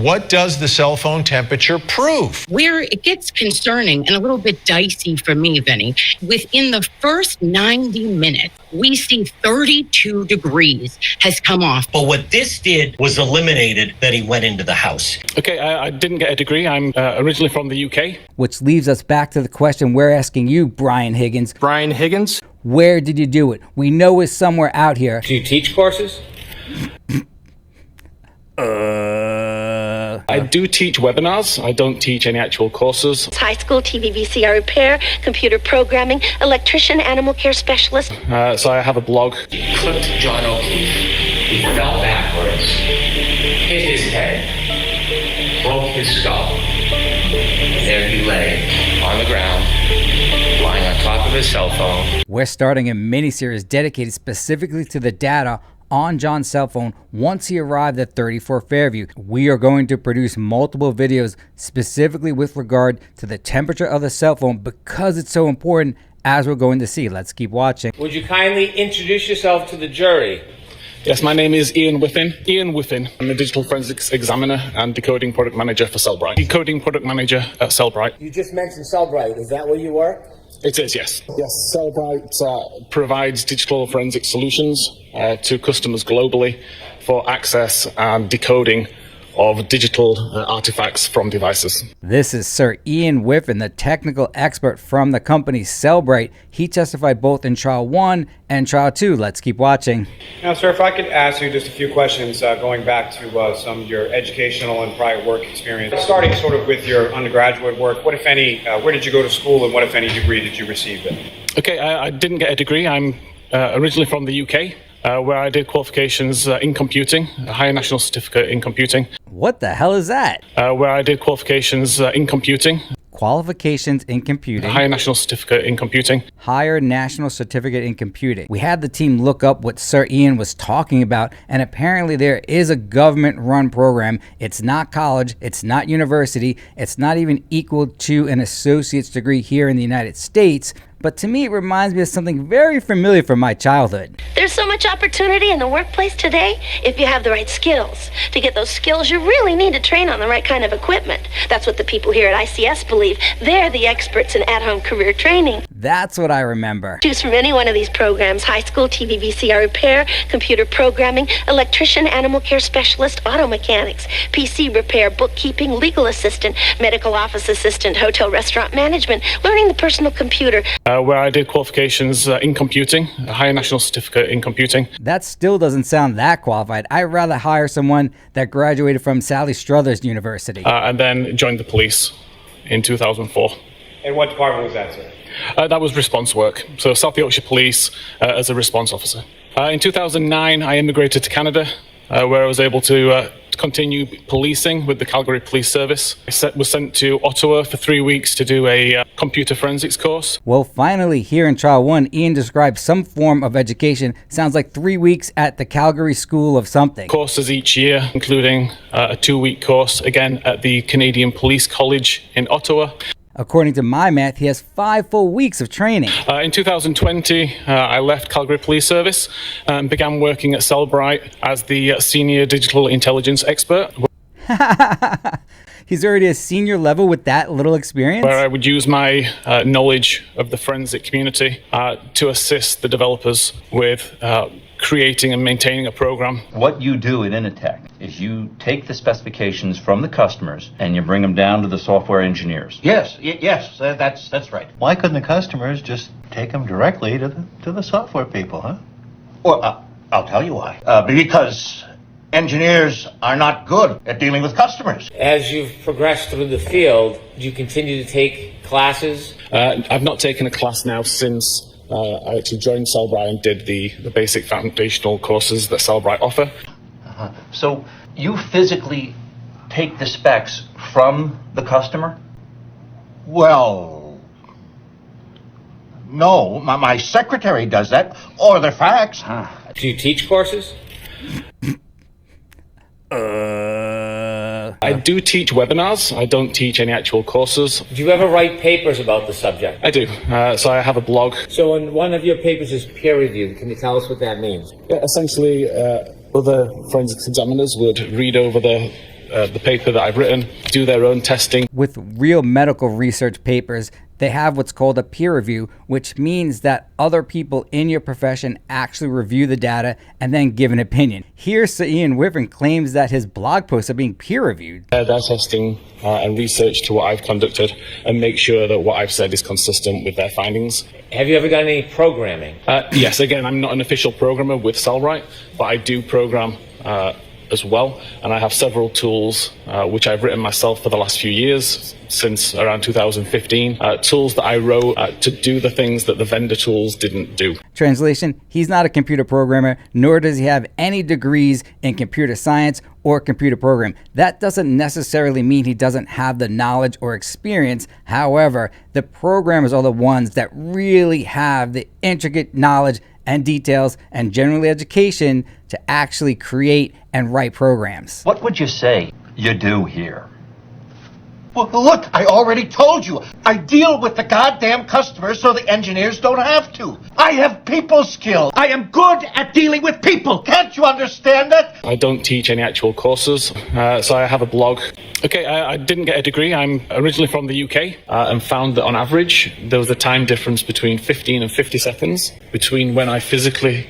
What does the cell phone temperature prove? Where it gets concerning and a little bit dicey for me, Vinny, within the first 90 minutes, we see 32 degrees has come off. But what this did was eliminated that he went into the house. Okay, I didn't get a degree. I'm originally from the UK. Which leaves us back to the question we're asking you, Brian Higgins. Brian Higgins? Where did you do it? We know it's somewhere out here. Do you teach courses? I do teach webinars. I don't teach any actual courses. High school TV VCR repair, computer programming, electrician, animal care specialist. So I have a blog. He clipped John O'Keefe. He fell backwards, hit his head, broke his skull. There he lay on the ground, lying on top of his cell phone. We're starting a mini-series dedicated specifically to the data on John's cell phone once he arrived at 34 Fairview. We are going to produce multiple videos specifically with regard to the temperature of the cell phone because it's so important, as we're going to see. Let's keep watching. Would you kindly introduce yourself to the jury? Yes, my name is Ian Whiffen. Ian Whiffen. I'm a digital forensics examiner and decoding product manager for Cellbrite. Decoding product manager at Cellbrite. You just mentioned Cellbrite. Is that where you work? It is, yes. Yes, Cellbrite provides digital forensic solutions to customers globally for access and decoding of digital artifacts from devices. This is Sir Ian Whiffen, the technical expert from the company Cellbrite. He testified both in Trial 1 and Trial 2. Let's keep watching. Now, sir, if I could ask you just a few questions going back to some of your educational and prior work experience. Starting sort of with your undergraduate work, what, if any, where did you go to school and what, if any, degree did you receive then? Okay, I didn't get a degree. I'm originally from the UK. Where I did qualifications in computing, a higher national certificate in computing. What the hell is that? Where I did qualifications in computing. Qualifications in computing. A higher national certificate in computing. Higher national certificate in computing. We had the team look up what Sir Ian was talking about, and apparently there is a government-run program. It's not college, it's not university, it's not even equal to an associate's degree here in the United States. But to me, it reminds me of something very familiar from my childhood. There's so much opportunity in the workplace today if you have the right skills. To get those skills, you really need to train on the right kind of equipment. That's what the people here at ICS believe. They're the experts in at-home career training. That's what I remember. Choose from any one of these programs: high school TV VCR repair, computer programming, electrician, animal care specialist, auto mechanics, PC repair, bookkeeping, legal assistant, medical office assistant, hotel restaurant management, learning the personal computer. Where I did qualifications in computing, a higher national certificate in computing. That still doesn't sound that qualified. I'd rather hire someone that graduated from Sally Struthers University. And then joined the police in 2004. And what department was that, sir? That was response work. So South Yorkshire Police as a response officer. In 2009, I immigrated to Canada, where I was able to continue policing with the Calgary Police Service. I was sent to Ottawa for 3 weeks to do a computer forensics course. Well, finally, here in Trial 1, Ian describes some form of education. Sounds like 3 weeks at the Calgary School of something. Courses each year, including a 2-week course, again, at the Canadian Police College in Ottawa. According to my math, he has 5 full weeks of training. In 2020, I left Calgary Police Service and began working at Cellbrite as the Senior Digital Intelligence Expert. He's already a senior level with that little experience? Where I would use my knowledge of the forensic community to assist the developers with creating and maintaining a program. What you do in Initech is you take the specifications from the customers and you bring them down to the software engineers. Yes, that's right. Why couldn't the customers just take them directly to the software people, huh? Well, I'll tell you why. Because engineers are not good at dealing with customers. As you've progressed through the field, do you continue to take classes? I've not taken a class now since I actually joined Cellbrite and did the basic foundational courses that Cellbrite offer. So you physically take the specs from the customer? Well, no, my secretary does that, or the fax. Do you teach courses? I do teach webinars. I don't teach any actual courses. Do you ever write papers about the subject? I do. So I have a blog. So when one of your papers is peer-reviewed, can you tell us what that means? Yeah, essentially, other forensics examiners would read over the the paper that I've written, do their own testing. With real medical research papers, they have what's called a peer review, which means that other people in your profession actually review the data and then give an opinion. Here, Sir Ian Whiffen claims that his blog posts are being peer reviewed. They're testing and research to what I've conducted and make sure that what I've said is consistent with their findings. Have you ever done any programming? Yes, again, I'm not an official programmer with Cellrite, but I do program as well, and I have several tools which I've written myself for the last few years, since around 2015, tools that I wrote to do the things that the vendor tools didn't do. Translation, he's not a computer programmer, nor does he have any degrees in computer science or computer program. That doesn't necessarily mean he doesn't have the knowledge or experience. However, the programmers are the ones that really have the intricate knowledge and details and generally education to actually create and write programs. What would you say you do here? Well, look, I already told you. I deal with the goddamn customers so the engineers don't have to. I have people skills. I am good at dealing with people. Can't you understand that? I don't teach any actual courses, so I have a blog. Okay, I didn't get a degree. I'm originally from the UK and found that on average, there was a time difference between 15 and 50 seconds between when I physically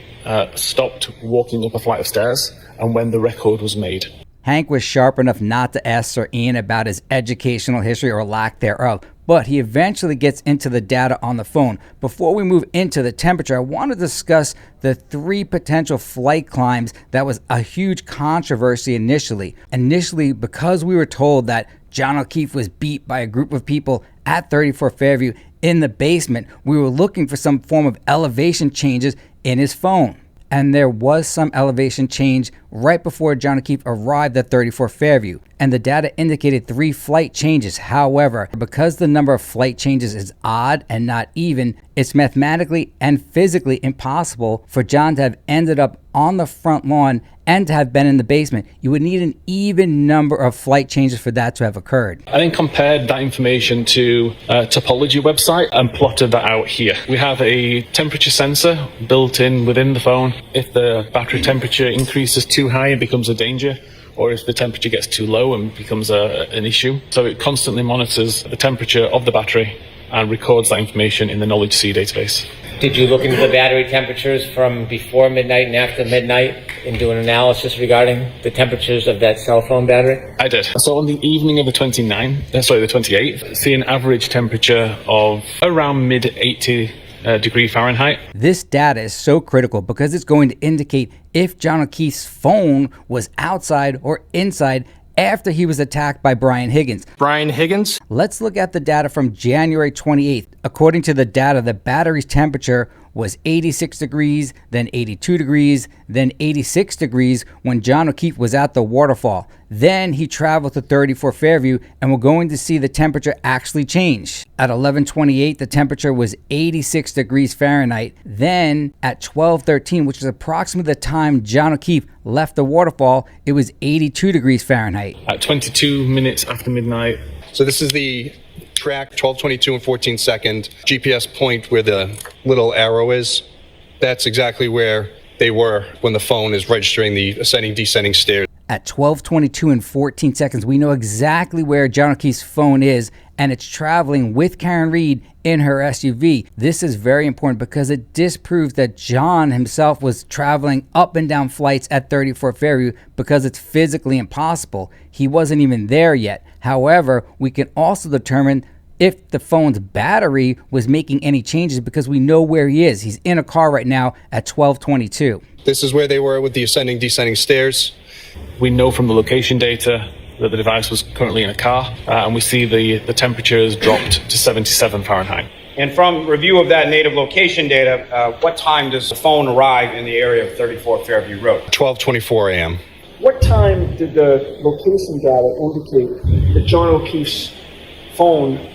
stopped walking up a flight of stairs and when the record was made. Hank was sharp enough not to ask Sir Ian about his educational history or lack thereof, but he eventually gets into the data on the phone. Before we move into the temperature, I want to discuss the 3 potential flight climbs that was a huge controversy initially. Initially, because we were told that John O'Keefe was beat by a group of people at 34 Fairview in the basement, we were looking for some form of elevation changes in his phone. And there was some elevation change right before John O'Keefe arrived at 34 Fairview, and the data indicated 3 flight changes. However, because the number of flight changes is odd and not even, it's mathematically and physically impossible for John to have ended up on the front lawn and to have been in the basement. You would need an even number of flight changes for that to have occurred. I then compared that information to a topology website and plotted that out here. We have a temperature sensor built in within the phone. If the battery temperature increases too high, it becomes a danger, or if the temperature gets too low and becomes an issue. So it constantly monitors the temperature of the battery and records that information in the Knowledge C database. Did you look into the battery temperatures from before midnight and after midnight and do an analysis regarding the temperatures of that cell phone battery? I did. So on the evening of the 28th, see an average temperature of around mid-80 degree Fahrenheit. This data is so critical because it's going to indicate if John O'Keefe's phone was outside or inside after he was attacked by Brian Higgins. Brian Higgins? Let's look at the data from January 28th. According to the data, the battery's temperature was 86 degrees, then 82 degrees, then 86 degrees when John O'Keefe was at the waterfall. Then he traveled to 34 Fairview, and we're going to see the temperature actually change. At 11:28, the temperature was 86 degrees Fahrenheit. Then at 12:13, which is approximately the time John O'Keefe left the waterfall, it was 82 degrees Fahrenheit. At 22 minutes after midnight. So this is the track 12:22 and 14 second GPS point where the little arrow is. That's exactly where they were when the phone is registering the ascending descending stairs. At 12:22 and 14 seconds, we know exactly where John O'Keefe's phone is, and it's traveling with Karen Reed in her SUV. This is very important because it disproves that John himself was traveling up and down flights at 34 Fairview because it's physically impossible. He wasn't even there yet. However, we can also determine if the phone's battery was making any changes because we know where he is. He's in a car right now at 12:22. This is where they were with the ascending descending stairs. We know from the location data that the device was currently in a car, and we see the temperature has dropped to 77 Fahrenheit. And from review of that native location data, what time does the phone arrive in the area of 34 Fairview Road? 12:24 a.m. What time did the location data indicate that John O'Keefe's phone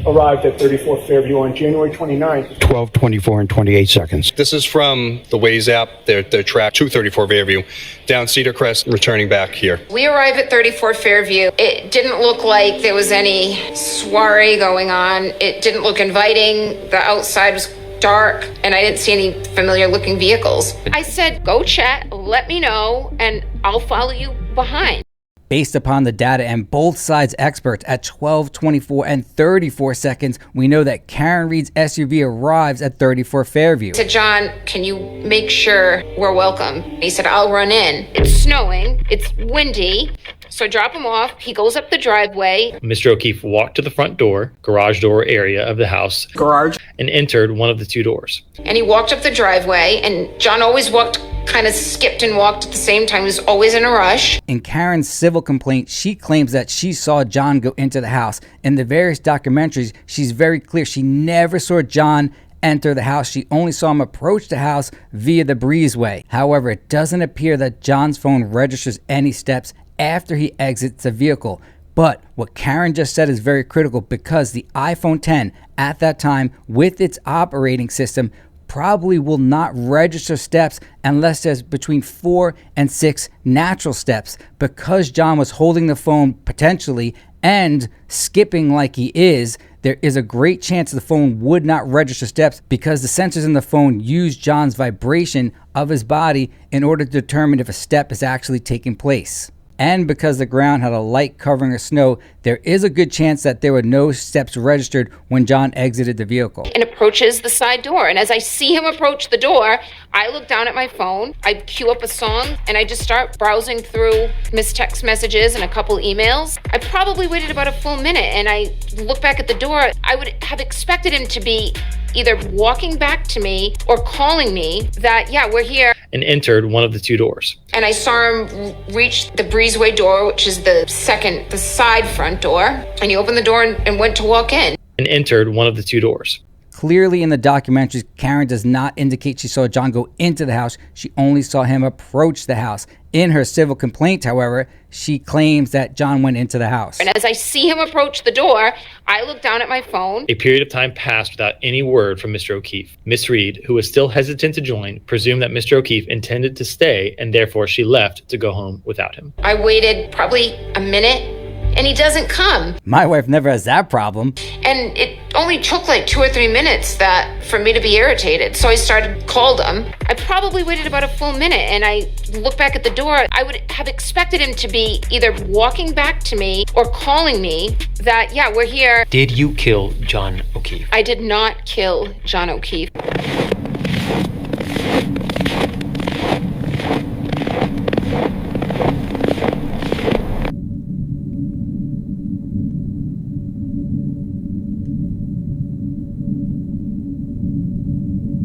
arrived at 34 Fairview on January 29th? 12:24 and 28 seconds. This is from the Waze app, their track to 34 Fairview, down Cedar Crest, returning back here. We arrived at 34 Fairview. It didn't look like there was any soiree going on. It didn't look inviting. The outside was dark, and I didn't see any familiar looking vehicles. I said, go chat, let me know, and I'll follow you behind. Based upon the data and both sides' experts at 12, 24, and 34 seconds, we know that Karen Reed's SUV arrives at 34 Fairview. I said, John, can you make sure we're welcome? He said, I'll run in. It's snowing. It's windy. So I drop him off. He goes up the driveway. Mr. O'Keefe walked to the front door, garage door area of the house, and entered one of the two doors. And he walked up the driveway, and John always kind of skipped and walked at the same time. He was always in a rush. In Karen's civil complaint, she claims that she saw John go into the house. In the various documentaries, she's very clear. She never saw John enter the house. She only saw him approach the house via the breezeway. However, it doesn't appear that John's phone registers any steps after he exits the vehicle. But what Karen just said is very critical, because the iPhone 10 at that time with its operating system probably will not register steps unless there's between 4 and 6 natural steps. Because John was holding the phone potentially and skipping like he is, there is a great chance the phone would not register steps, because the sensors in the phone use John's vibration of his body in order to determine if a step is actually taking place. And because the ground had a light covering of snow, there is a good chance that there were no steps registered when John exited the vehicle. And approaches the side door. And as I see him approach the door, I look down at my phone, I cue up a song, and I just start browsing through missed text messages and a couple emails. I probably waited about a full minute, and I look back at the door. I would have expected him to be either walking back to me or calling me that, yeah, we're here. And entered one of the two doors. And I saw him reach the breezeway door, which is the side front door. And he opened the door and went to walk in. And entered one of the two doors. Clearly in the documentaries, Karen does not indicate she saw John go into the house. She only saw him approach the house. In her civil complaint, however, she claims that John went into the house. And as I see him approach the door, I look down at my phone. A period of time passed without any word from Mr. O'Keefe. Miss Reed, who was still hesitant to join, presumed that Mr. O'Keefe intended to stay, and therefore she left to go home without him. I waited probably a minute, and he doesn't come. My wife never has that problem. And it only took like 2 or 3 minutes for me to be irritated. So I called him. I probably waited about a full minute, and I look back at the door. I would have expected him to be either walking back to me or calling me that, yeah, we're here. Did you kill John O'Keefe? I did not kill John O'Keefe.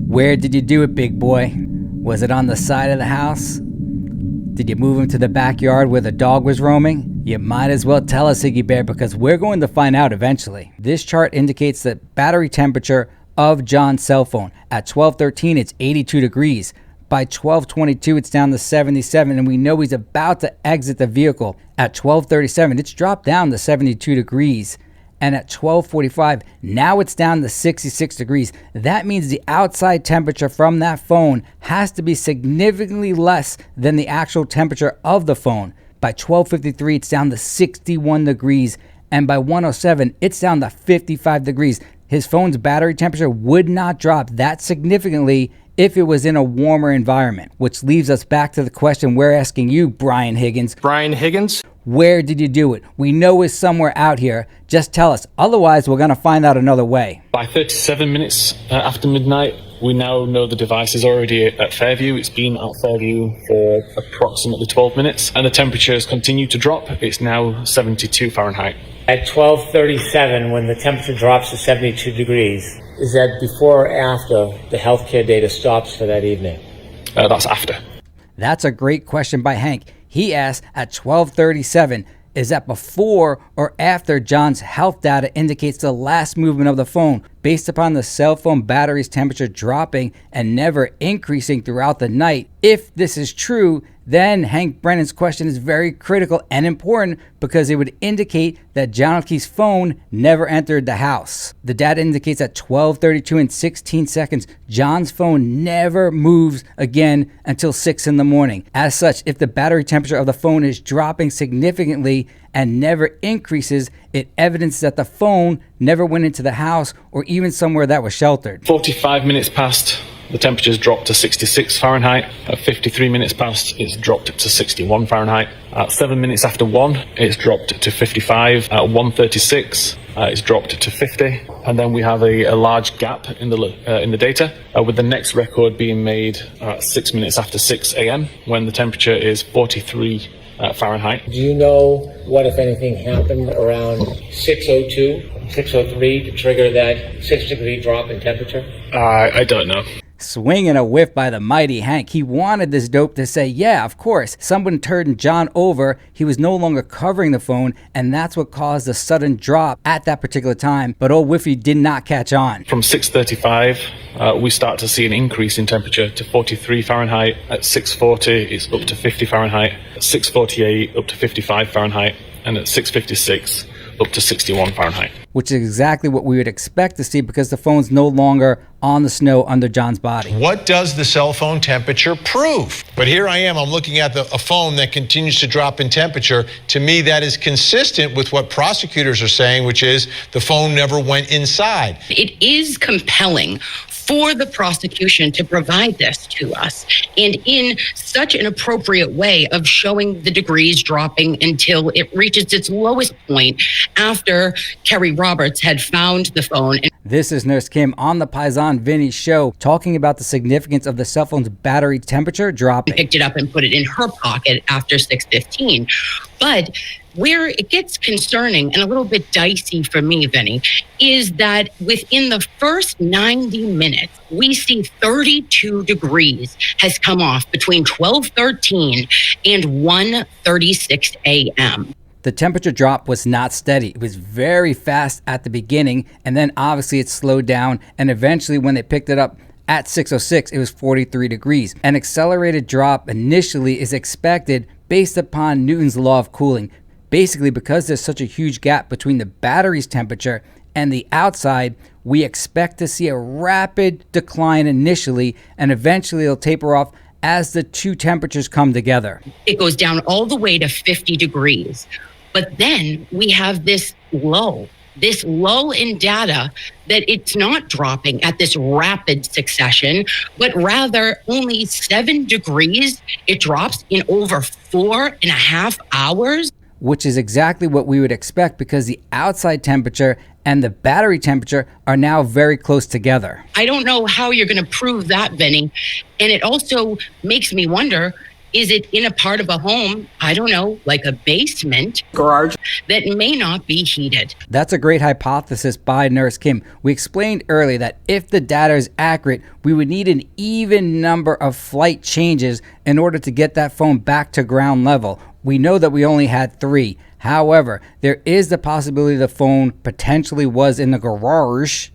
Where did you do it, big boy? Was it on the side of the house? Did you move him to the backyard where the dog was roaming? You might as well tell us, Iggy Bear, because we're going to find out eventually. This chart indicates the battery temperature of John's cell phone. At 12:13, it's 82 degrees. By 12:22, it's down to 77, and we know he's about to exit the vehicle. At 12:37, it's dropped down to 72 degrees. And at 12:45, now it's down to 66 degrees. That means the outside temperature from that phone has to be significantly less than the actual temperature of the phone. By 12:53, it's down to 61 degrees. And by 1:07, it's down to 55 degrees. His phone's battery temperature would not drop that significantly if it was in a warmer environment, which leaves us back to the question we're asking you, Brian Higgins. Brian Higgins? Where did you do it? We know it's somewhere out here. Just tell us. Otherwise, we're going to find out another way. By 37 minutes after midnight, we now know the device is already at Fairview. It's been at Fairview for approximately 12 minutes, and the temperature has continued to drop. It's now 72 Fahrenheit. At 12:37, when the temperature drops to 72 degrees, is that before or after the healthcare data stops for that evening? That's after. That's a great question by Hank. He asked at 12:37, is that before or after John's health data indicates the last movement of the phone, based upon the cell phone battery's temperature dropping and never increasing throughout the night? If this is true, then Hank Brennan's question is very critical and important, because it would indicate that John O'Keefe's phone never entered the house. The data indicates at 12:32 and 16 seconds, John's phone never moves again until 6 in the morning. As such, if the battery temperature of the phone is dropping significantly and never increases, it evidences that the phone never went into the house or even somewhere that was sheltered. 45 minutes passed the temperature's dropped to 66 Fahrenheit. At 53 minutes past, it's dropped to 61 Fahrenheit. At 7 minutes after 1, it's dropped to 55. At 1:36, it's dropped to 50. And then we have a large gap in the data, with the next record being made at 6 minutes after 6 a.m. when the temperature is 43 Fahrenheit. Do you know what, if anything, happened around 6:02, 6:03 to trigger that 6-degree drop in temperature? I don't know. Swinging a whiff by the mighty Hank, he wanted this dope to say, yeah, of course, someone turned John over, he was no longer covering the phone, and that's what caused the sudden drop at that particular time, but old Whiffy did not catch on. From 6:35, we start to see an increase in temperature to 43 Fahrenheit. At 6:40, it's up to 50 Fahrenheit. At 6:48, up to 55 Fahrenheit. And at 6:56, up to 61 Fahrenheit. Which is exactly what we would expect to see because the phone's no longer on the snow under John's body. What does the cell phone temperature prove? But here I am, I'm looking at a phone that continues to drop in temperature. To me, that is consistent with what prosecutors are saying, which is the phone never went inside. It is compelling for the prosecution to provide this to us, and in such an appropriate way of showing the degrees dropping until it reaches its lowest point after Kerry Roberts had found the phone. This is Nurse Kim on the Paisan Vinny show talking about the significance of the cell phone's battery temperature dropping. Picked it up and put it in her pocket after 6:15. But where it gets concerning and a little bit dicey for me, Vinny, is that within the first 90 minutes, we see 32 degrees has come off between 12:13 and 1:36 a.m. The temperature drop was not steady. It was very fast at the beginning, and then obviously it slowed down, and eventually when they picked it up at 6:06, it was 43 degrees. An accelerated drop initially is expected based upon Newton's law of cooling. Basically, because there's such a huge gap between the battery's temperature and the outside, we expect to see a rapid decline initially, and eventually it'll taper off as the two temperatures come together. It goes down all the way to 50 degrees. But then we have this low in data that it's not dropping at this rapid succession, but rather only 7 degrees. It drops in over 4.5 hours. Which is exactly what we would expect because the outside temperature and the battery temperature are now very close together. I don't know how you're going to prove that, Vinny. And it also makes me wonder, is it in a part of a home, I don't know, like a basement, garage, that may not be heated? That's a great hypothesis by Nurse Kim. We explained earlier that if the data is accurate, we would need an even number of flight changes in order to get that phone back to ground level. We know that we only had 3. However, there is the possibility the phone potentially was in the garage.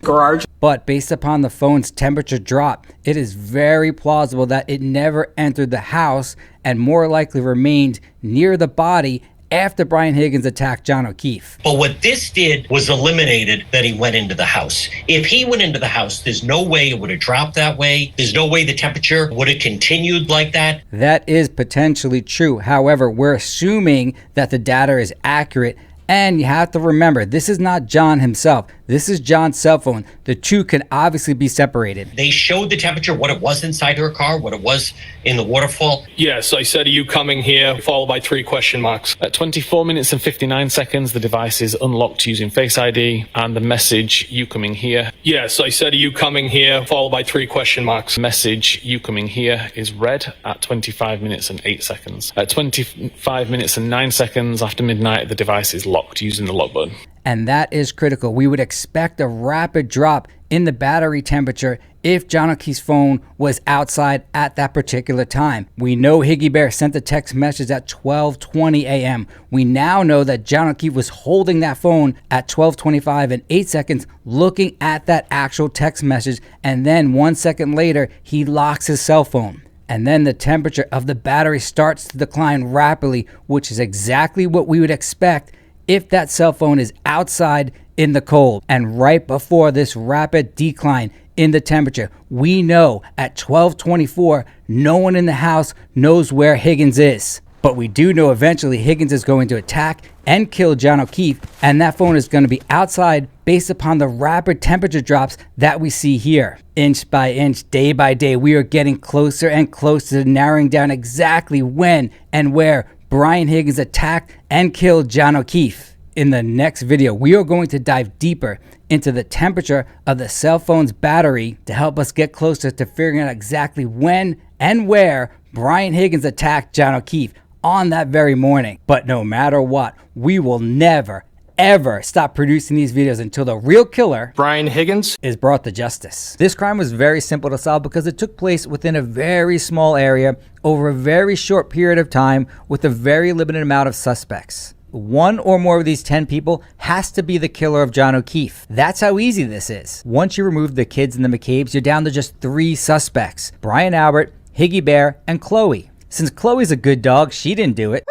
But based upon the phone's temperature drop, it is very plausible that it never entered the house and more likely remained near the body after Brian Higgins attacked John O'Keefe. But what this did was eliminated that he went into the house. If he went into the house, there's no way it would have dropped that way. There's no way the temperature would have continued like that. That is potentially true. However, we're assuming that the data is accurate. And you have to remember, this is not John himself. This is John's cell phone. The two can obviously be separated. They showed the temperature, what it was inside her car, what it was in the waterfall. Yes, I said, are you coming here? Followed by 3 question marks. At 24 minutes and 59 seconds, the device is unlocked using Face ID and the message, you coming here. Yes, I said, are you coming here? Followed by 3 question marks. Message, you coming here is read at 25 minutes and 8 seconds. At 25 minutes and 9 seconds after midnight, the device is locked using the lock button. And that is critical. We would expect a rapid drop in the battery temperature if John O'Keefe's phone was outside at that particular time. We know Higgy Bear sent the text message at 12:20 a.m. We now know that John O'Keefe was holding that phone at 12:25 and 8 seconds looking at that actual text message, and then 1 second later he locks his cell phone. And then the temperature of the battery starts to decline rapidly, which is exactly what we would expect if that cell phone is outside in the cold. And right before this rapid decline in the temperature, we know at 12:24, no one in the house knows where Higgins is. But we do know eventually Higgins is going to attack and kill John O'Keefe, and that phone is going to be outside based upon the rapid temperature drops that we see here. Inch by inch, day by day, we are getting closer and closer to narrowing down exactly when and where Brian Higgins attacked and killed John O'Keefe. In the next video, we are going to dive deeper into the temperature of the cell phone's battery to help us get closer to figuring out exactly when and where Brian Higgins attacked John O'Keefe on that very morning. But no matter what, we will never, ever stop producing these videos until the real killer, Brian Higgins, is brought to justice. This crime was very simple to solve because it took place within a very small area over a very short period of time with a very limited amount of suspects. One or more of these 10 people has to be the killer of John O'Keefe. That's how easy this is. Once you remove the kids and the McCabe's, you're down to just 3 suspects: Brian Albert, Higgy Bear, and Chloe. Since Chloe's a good dog, she didn't do it.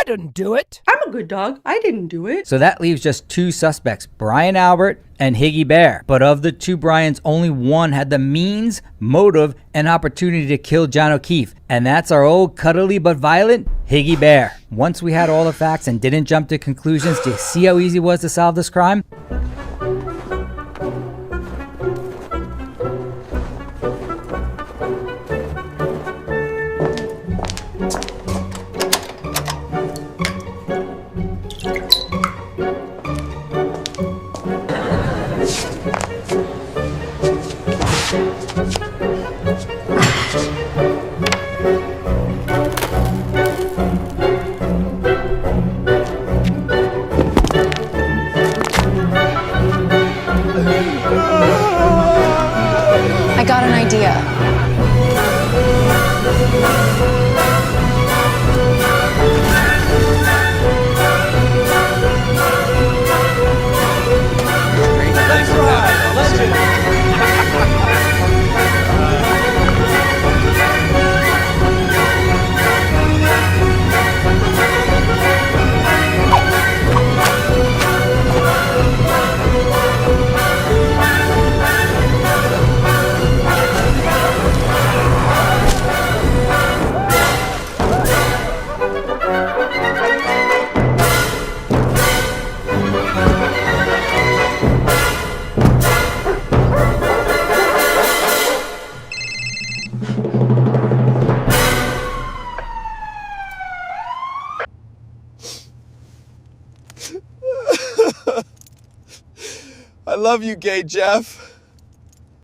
I didn't do it. I'm a good dog. I didn't do it. So that leaves just 2 suspects, Brian Albert and Higgy Bear. But of the 2 Brians, only one had the means, motive, and opportunity to kill John O'Keefe. And that's our old cuddly but violent Higgy Bear. Once we had all the facts and didn't jump to conclusions, do you see how easy it was to solve this crime? I got an idea. I love you, gay Jeff.